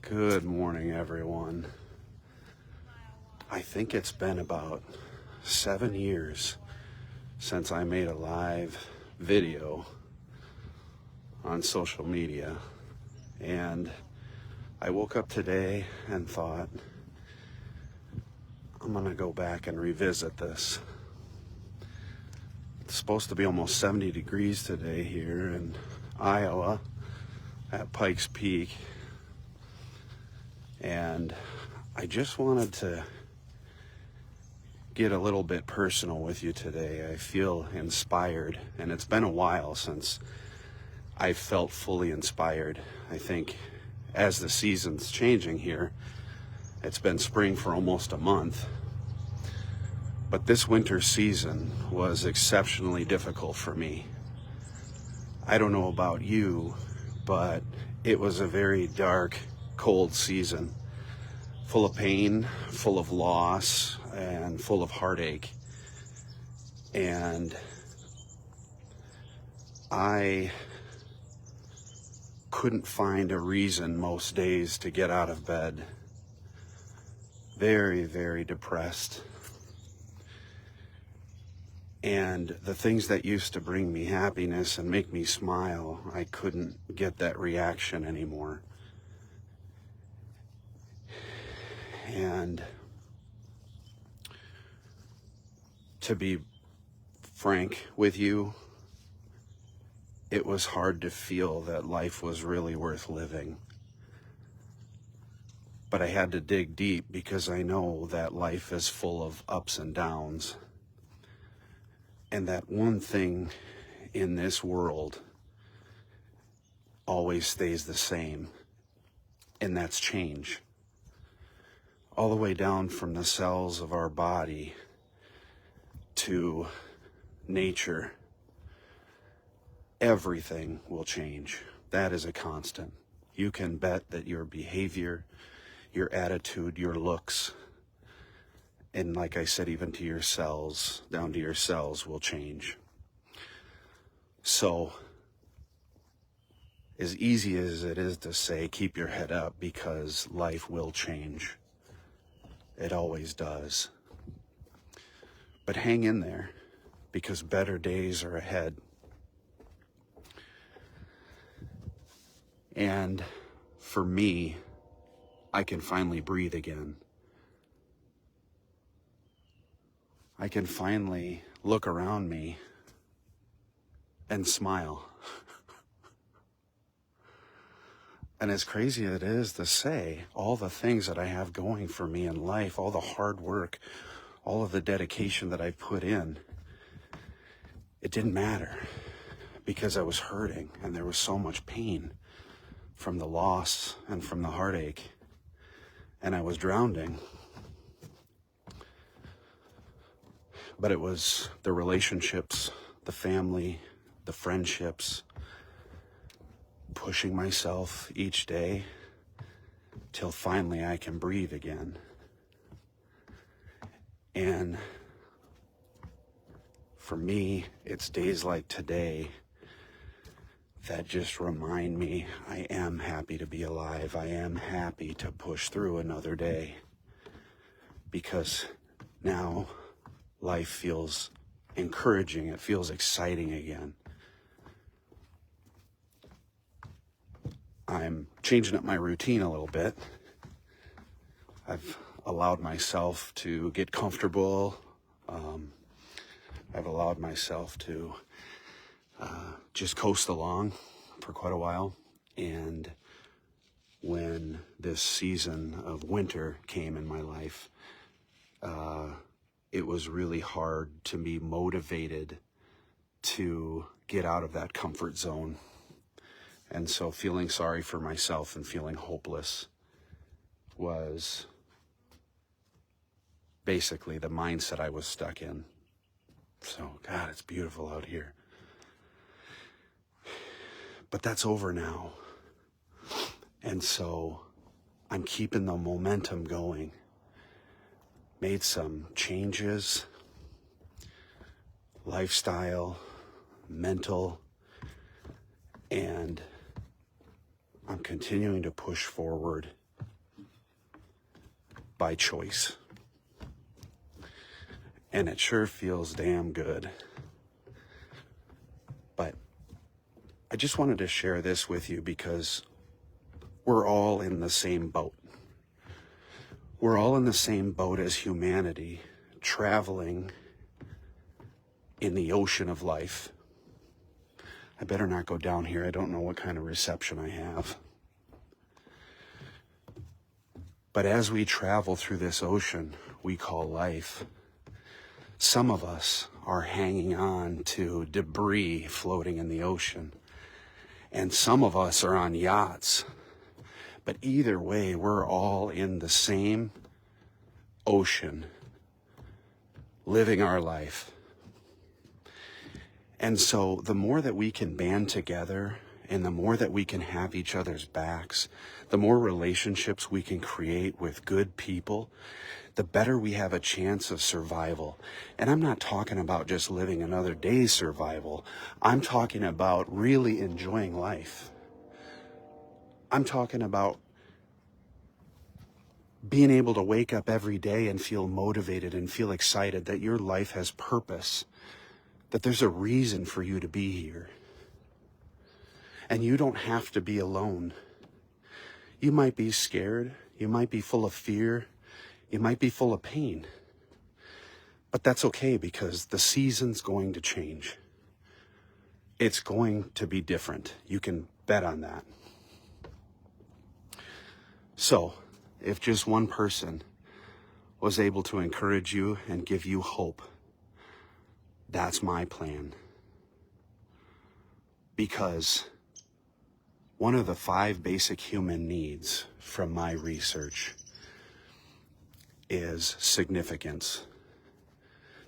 Good morning, everyone. I think it's been about 7 years since I made a live video on social media, and I woke up today and thought, I'm gonna go back and revisit this. It's supposed to be almost 70 degrees today here in Iowa at Pikes Peak, and I just wanted to get a little bit personal with you today. I feel inspired, and it's been a while since I felt fully inspired. I think as the season's changing here, it's been spring for almost a month, but this winter season was exceptionally difficult for me. I don't know about you, but it was a very dark, cold season, full of pain, full of loss, and full of heartache. And I couldn't find a reason most days to get out of bed. Very, very depressed. And the things that used to bring me happiness and make me smile, I couldn't get that reaction anymore. And to be frank with you, it was hard to feel that life was really worth living. But I had to dig deep because I know that life is full of ups and downs. And that one thing in this world always stays the same, and that's change. All the way down from the cells of our body to nature, everything will change. That is a constant. You can bet that your behavior, your attitude, your looks, and like I said, even to your cells, down to your cells, will change. So, as easy as it is to say, keep your head up, because life will change. It always does. But hang in there, because better days are ahead. And for me, I can finally breathe again. I can finally look around me and smile. And as crazy as it is to say, all the things that I have going for me in life, all the hard work, all of the dedication that I put in, it didn't matter, because I was hurting and there was so much pain from the loss and from the heartache, and I was drowning. But it was the relationships, the family, the friendships, pushing myself each day till finally I can breathe again. And for me, it's days like today that just remind me I am happy to be alive. I am happy to push through another day, because now life feels encouraging. It feels exciting again. I'm changing up my routine a little bit. I've allowed myself to get comfortable. I've allowed myself to just coast along for quite a while. And when this season of winter came in my life, it was really hard to be motivated to get out of that comfort zone. And so feeling sorry for myself and feeling hopeless was basically the mindset I was stuck in. So, God, it's beautiful out here. But that's over now. And so I'm keeping the momentum going. Made some changes, lifestyle, mental, and I'm continuing to push forward by choice. And it sure feels damn good. But I just wanted to share this with you because we're all in the same boat. We're all in the same boat as humanity, traveling in the ocean of life. I better not go down here. I don't know what kind of reception I have. But as we travel through this ocean we call life, some of us are hanging on to debris floating in the ocean, and some of us are on yachts. But either way, we're all in the same ocean, living our life. And so the more that we can band together and the more that we can have each other's backs, the more relationships we can create with good people, the better we have a chance of survival. And I'm not talking about just living another day's survival. I'm talking about really enjoying life. I'm talking about being able to wake up every day and feel motivated and feel excited that your life has purpose, that there's a reason for you to be here. And you don't have to be alone. You might be scared. You might be full of fear. You might be full of pain. But that's okay because the season's going to change. It's going to be different. You can bet on that. So, if just one person was able to encourage you and give you hope, that's my plan. Because one of the 5 basic human needs from my research is significance.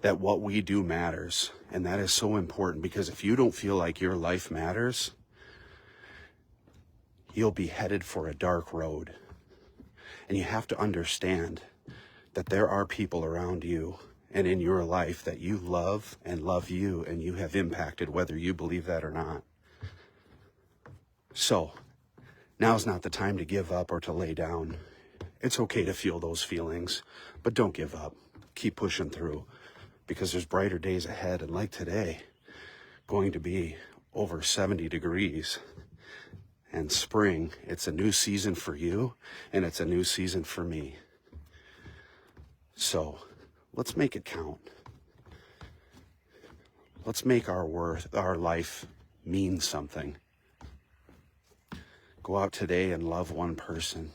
That what we do matters. And that is so important because if you don't feel like your life matters, you'll be headed for a dark road. And you have to understand that there are people around you and in your life that you love and love you and you have impacted, whether you believe that or not. So, now's not the time to give up or to lay down. It's okay to feel those feelings, but don't give up. Keep pushing through because there's brighter days ahead. And like today, going to be over 70 degrees. And spring, it's a new season for you, and it's a new season for me. So, let's make it count. Let's make our life mean something. Go out today and love one person.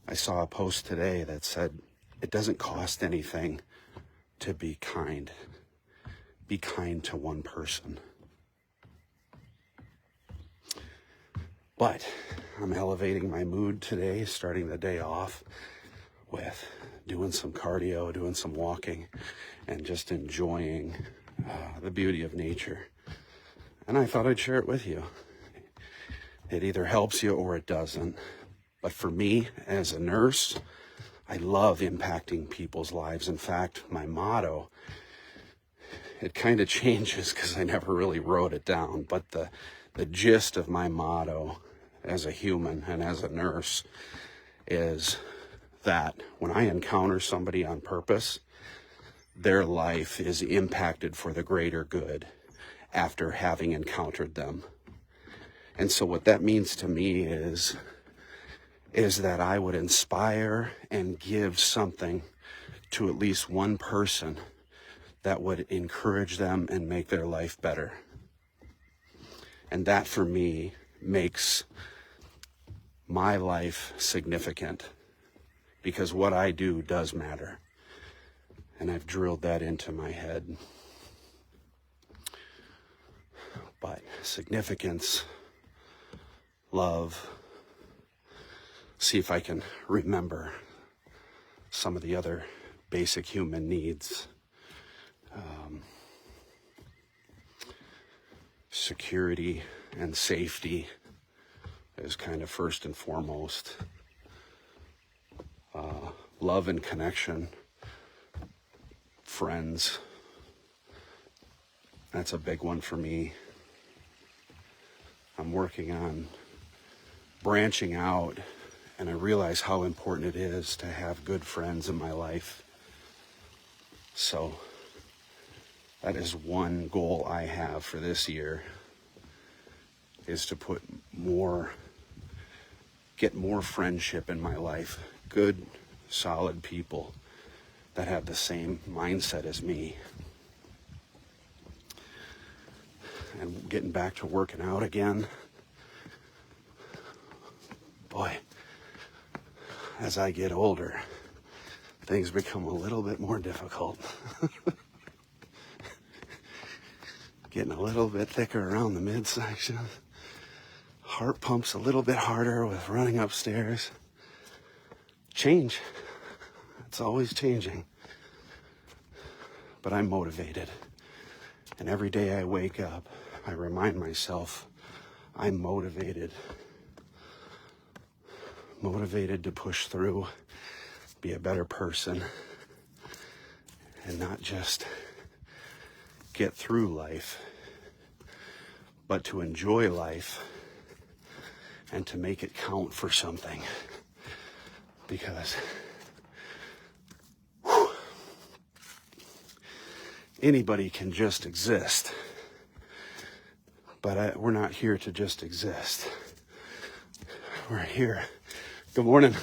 I saw a post today that said, it doesn't cost anything to be kind. Be kind to one person. But I'm elevating my mood today, starting the day off with doing some cardio, doing some walking, and just enjoying the beauty of nature. And I thought I'd share it with you. It either helps you or it doesn't. But for me, as a nurse, I love impacting people's lives. In fact, my motto, it kind of changes because I never really wrote it down, but the gist of my motto as a human and as a nurse is that when I encounter somebody on purpose, their life is impacted for the greater good after having encountered them. And so what that means to me is that I would inspire and give something to at least one person that would encourage them and make their life better. And that for me makes my life significant because what I do does matter. And I've drilled that into my head. But significance, love, see if I can remember some of the other basic human needs. Security and safety is kind of first and foremost. Love and connection, friends, that's a big one for me. I'm working on branching out And I realize how important it is to have good friends in my life. So that is one goal I have for this year, is to get more friendship in my life. Good, solid people that have the same mindset as me. And getting back to working out again. Boy, as I get older, things become a little bit more difficult. Getting a little bit thicker around the midsection. Heart pumps a little bit harder with running upstairs. Change. It's always changing. But I'm motivated. And every day I wake up, I remind myself I'm motivated. Motivated to push through, be a better person, and not just get through life, but to enjoy life and to make it count for something. Because anybody can just exist, but we're not here to just exist. We're here. Good morning.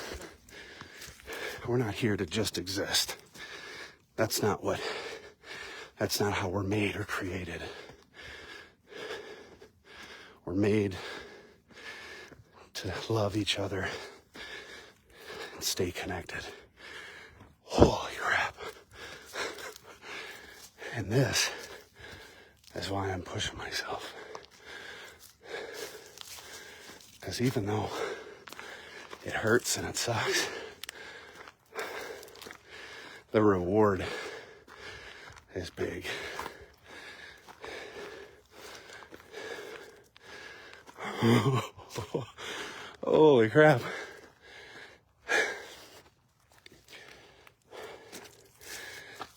We're not here to just exist. That's not how we're made or created. We're made to love each other and stay connected. Holy crap. And this is why I'm pushing myself. Because even though it hurts and it sucks, the reward is big. Holy crap.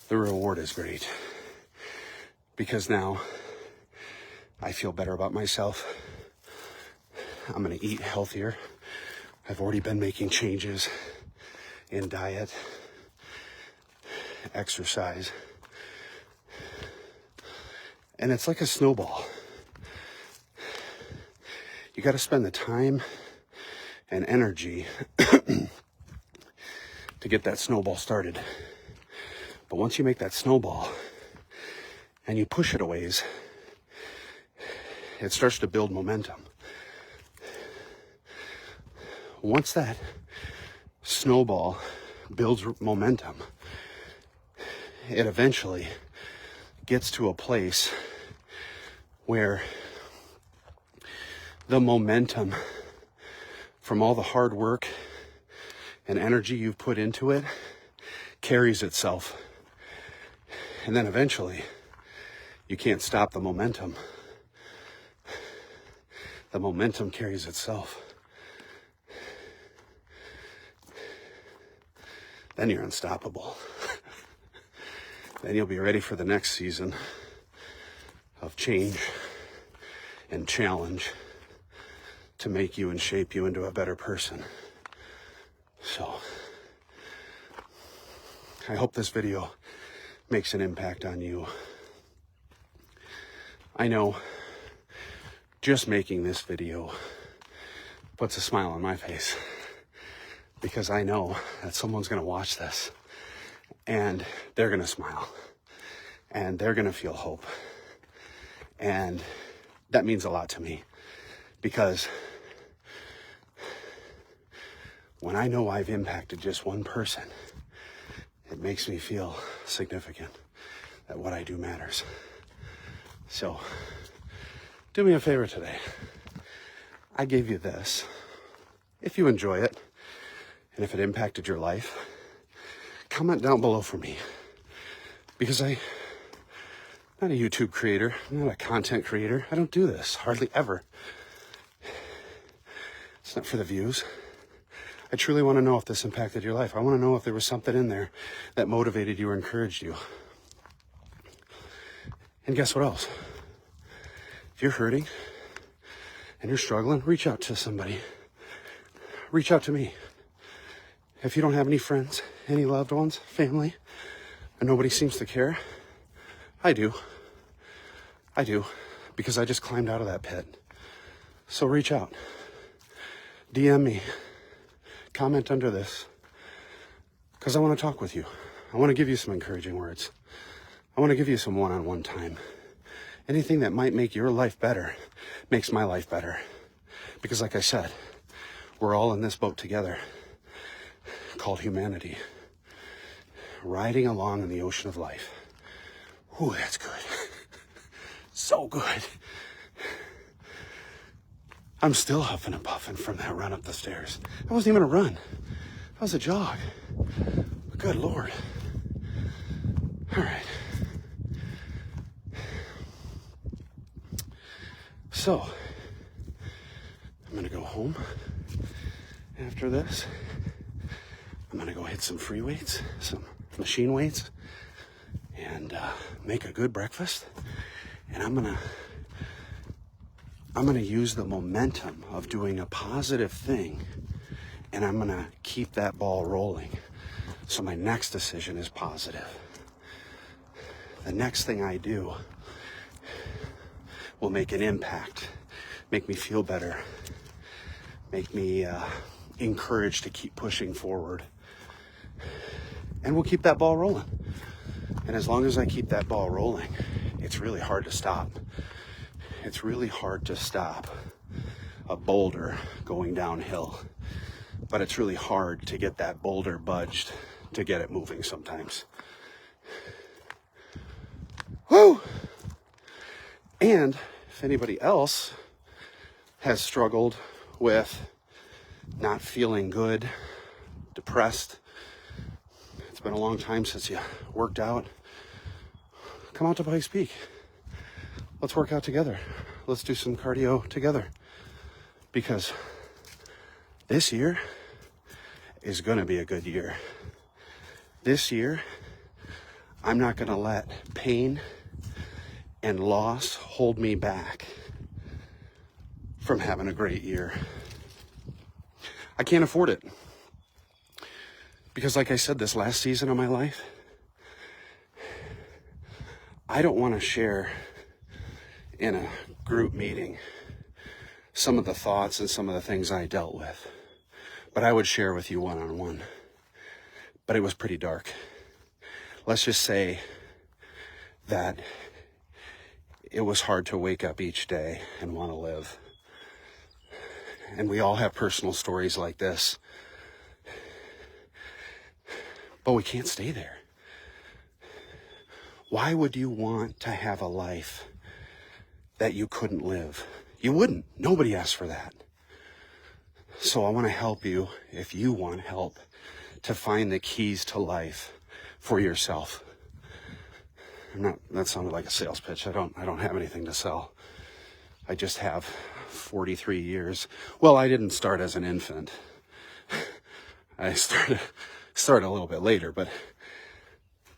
The reward is great. Because now I feel better about myself. I'm going to eat healthier. I've already been making changes in diet, exercise. And it's like a snowball. You got to spend the time and energy to get that snowball started. But once you make that snowball and you push it a ways, it starts to build momentum. Once that snowball builds momentum, it eventually gets to a place where the momentum from all the hard work and energy you've put into it carries itself. And then eventually, you can't stop the momentum. The momentum carries itself. Then you're unstoppable. Then you'll be ready for the next season of change and challenge to make you and shape you into a better person. So, I hope this video makes an impact on you. I know just making this video puts a smile on my face, because I know that someone's going to watch this and they're going to smile and they're going to feel hope. And that means a lot to me, because when I know I've impacted just one person, it makes me feel significant, that what I do matters. So, do me a favor today. I gave you this. If you enjoy it, and if it impacted your life, comment down below for me. Because I'm not a YouTube creator, I'm not a content creator. I don't do this, hardly ever. It's not for the views. I truly want to know if this impacted your life. I want to know if there was something in there that motivated you or encouraged you. And guess what else? If you're hurting and you're struggling, reach out to somebody. reach out to me. If you don't have any friends, any loved ones, family, and nobody seems to care, I do. I do, because I just climbed out of that pit. So reach out. DM me. Comment under this. Because I want to talk with you. I want to give you some encouraging words. I want to give you some one-on-one time. Anything that might make your life better makes my life better. Because like I said, we're all in this boat together called humanity. Riding along in the ocean of life. Ooh, that's good. So good. I'm still huffing and puffing from that run up the stairs. That wasn't even a run. That was a jog. But good Lord. All right. So, I'm gonna go home after this. I'm gonna go hit some free weights, some machine weights, and make a good breakfast. And I'm gonna use the momentum of doing a positive thing, and I'm gonna keep that ball rolling. So my next decision is positive. The next thing I do will make an impact, make me feel better, make me encouraged to keep pushing forward. And we'll keep that ball rolling. And as long as I keep that ball rolling, it's really hard to stop. It's really hard to stop a boulder going downhill. But it's really hard to get that boulder budged, to get it moving sometimes. Woo! And if anybody else has struggled with not feeling good, depressed, it's been a long time since you worked out, come out to Pikes Peak. Let's work out together. Let's do some cardio together. Because this year is going to be a good year. This year, I'm not going to let pain and loss hold me back from having a great year. I can't afford it. Because like I said, this last season of my life, I don't want to share in a group meeting some of the thoughts and some of the things I dealt with. But I would share with you one-on-one. But it was pretty dark. Let's just say that it was hard to wake up each day and want to live. And we all have personal stories like this. But we can't stay there. Why would you want to have a life that you couldn't live? You wouldn't. Nobody asked for that. So I want to help you, if you want help, to find the keys to life for yourself. That sounded like a sales pitch. I don't have anything to sell. I just have 43 years. Well, I didn't start as an infant. I started a little bit later, but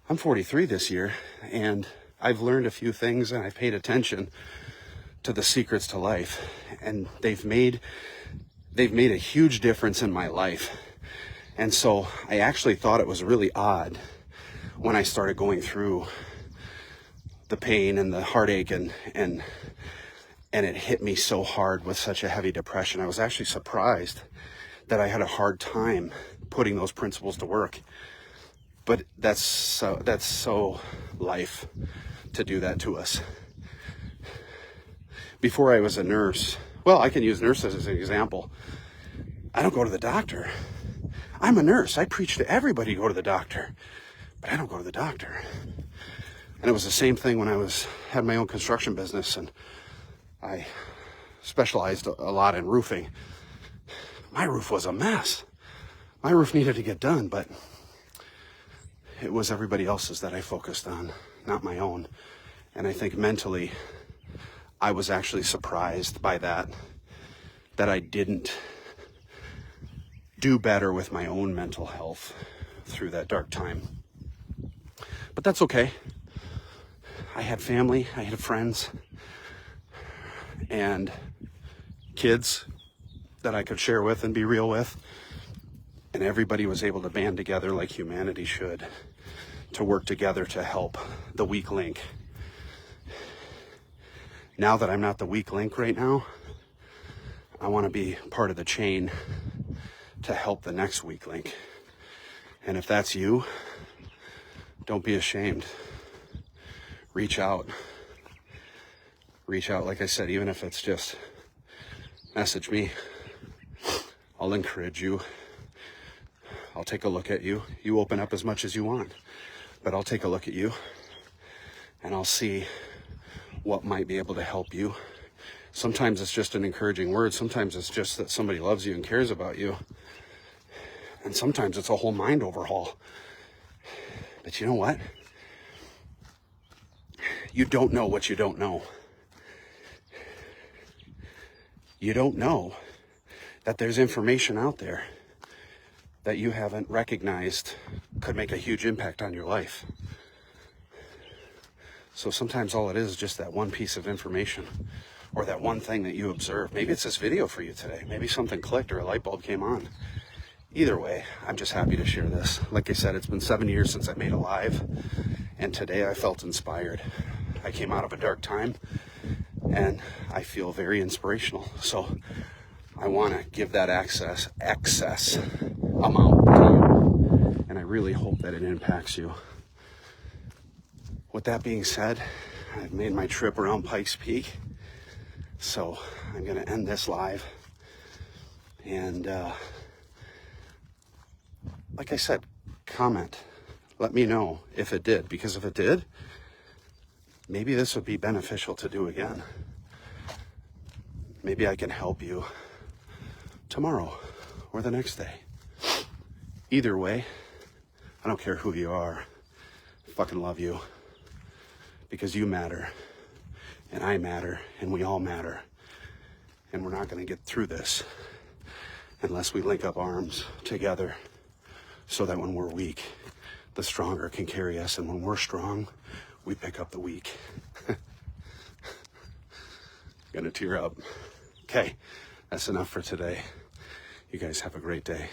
I'm 43 this year, and I've learned a few things, and I've paid attention to the secrets to life, and they've made a huge difference in my life. And so I actually thought it was really odd when I started going through the pain and the heartache and it hit me so hard with such a heavy depression. I was actually surprised that I had a hard time putting those principles to work. But that's so life to do that to us. Before I was a nurse, well, I can use nurses as an example. I don't go to the doctor. I'm a nurse. I preach to everybody to go to the doctor, but I don't go to the doctor. And it was the same thing when I had my own construction business, and I specialized a lot in roofing. My roof was a mess. My roof needed to get done, but it was everybody else's that I focused on, not my own. And I think mentally, I was actually surprised by that I didn't do better with my own mental health through that dark time. But that's okay. I had family, I had friends, and kids that I could share with and be real with. And everybody was able to band together like humanity should, to work together to help the weak link. Now that I'm not the weak link right now, I want to be part of the chain to help the next weak link. And if that's you, don't be ashamed. Reach out. Reach out, like I said, even if it's just message me. I'll encourage you. I'll take a look at you. You open up as much as you want, but I'll take a look at you and I'll see what might be able to help you. Sometimes it's just an encouraging word. Sometimes it's just that somebody loves you and cares about you. And sometimes it's a whole mind overhaul. But you know what? You don't know what you don't know. You don't know that there's information out there that you haven't recognized could make a huge impact on your life. So sometimes all it is just that one piece of information or that one thing that you observe. Maybe it's this video for you today. Maybe something clicked or a light bulb came on. Either way, I'm just happy to share this. Like I said, it's been 7 years since I made a live, and today I felt inspired. I came out of a dark time and I feel very inspirational. So I want to give that excess amount to you, and I really hope that it impacts you. With that being said, I've made my trip around Pikes Peak, so I'm going to end this live. And like I said, comment. Let me know if it did, because if it did, maybe this would be beneficial to do again. Maybe I can help you tomorrow or the next day. Either way, I don't care who you are. I fucking love you, because you matter and I matter and we all matter. And we're not going to get through this unless we link up arms together, so that when we're weak, the stronger can carry us. And when we're strong, we pick up the weak. Gonna tear up. Okay, that's enough for today. You guys have a great day.